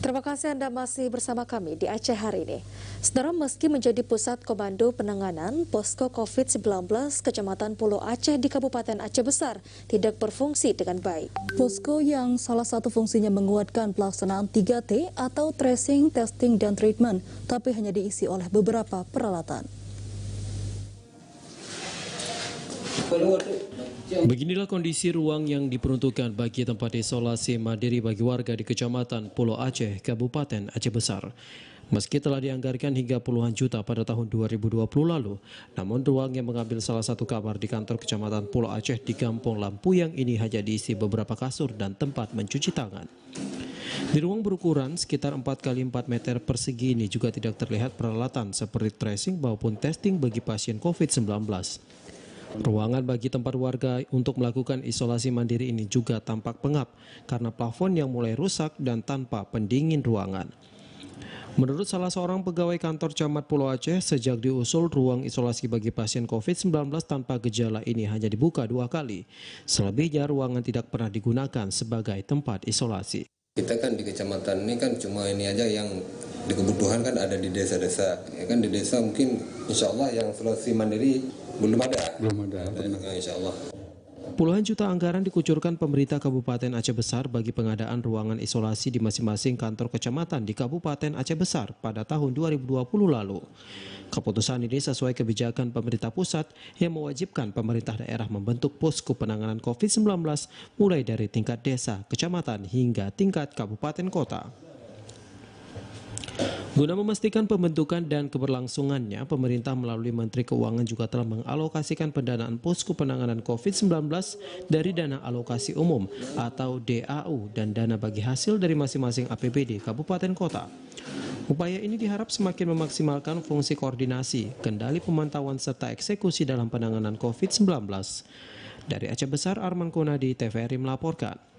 Terima kasih Anda masih bersama kami di Aceh hari ini. Saudara, meski menjadi pusat komando penanganan, posko COVID-19 Kecamatan Pulau Aceh di Kabupaten Aceh Besar tidak berfungsi dengan baik. Posko yang salah satu fungsinya menguatkan pelaksanaan 3T atau tracing, testing, dan treatment, tapi hanya diisi oleh beberapa peralatan. Beginilah kondisi ruang yang diperuntukkan bagi tempat isolasi mandiri bagi warga di Kecamatan Pulau Aceh, Kabupaten Aceh Besar. Meski telah dianggarkan hingga puluhan juta pada tahun 2020 lalu, namun ruang yang mengambil salah satu kamar di kantor Kecamatan Pulau Aceh di Kampung Lampuyang ini hanya diisi beberapa kasur dan tempat mencuci tangan. Di ruang berukuran sekitar 4x4 meter persegi ini juga tidak terlihat peralatan seperti tracing maupun testing bagi pasien COVID-19. Ruangan bagi tempat warga untuk melakukan isolasi mandiri ini juga tampak pengap karena plafon yang mulai rusak dan tanpa pendingin ruangan. Menurut salah seorang pegawai kantor Camat Pulau Aceh, sejak diusul ruang isolasi bagi pasien COVID-19 tanpa gejala ini hanya dibuka 2 kali. Selebihnya ruangan tidak pernah digunakan sebagai tempat isolasi. Kita kan di kecamatan ini kan cuma ini aja yang kebutuhan kan ada di desa-desa. Ya kan di desa mungkin insya Allah yang isolasi mandiri belum ada. Insya Allah. Puluhan juta anggaran dikucurkan pemerintah Kabupaten Aceh Besar bagi pengadaan ruangan isolasi di masing-masing kantor kecamatan di Kabupaten Aceh Besar pada tahun 2020 lalu. Keputusan ini sesuai kebijakan pemerintah pusat yang mewajibkan pemerintah daerah membentuk posko penanganan COVID-19 mulai dari tingkat desa, kecamatan hingga tingkat kabupaten kota. Guna memastikan pembentukan dan keberlangsungannya, pemerintah melalui Menteri Keuangan juga telah mengalokasikan pendanaan posko penanganan COVID-19 dari dana alokasi umum atau DAU dan dana bagi hasil dari masing-masing APBD kabupaten kota. Upaya ini diharap semakin memaksimalkan fungsi koordinasi, kendali pemantauan serta eksekusi dalam penanganan COVID-19. Dari Aceh Besar, Arman Konadi, TVRI melaporkan.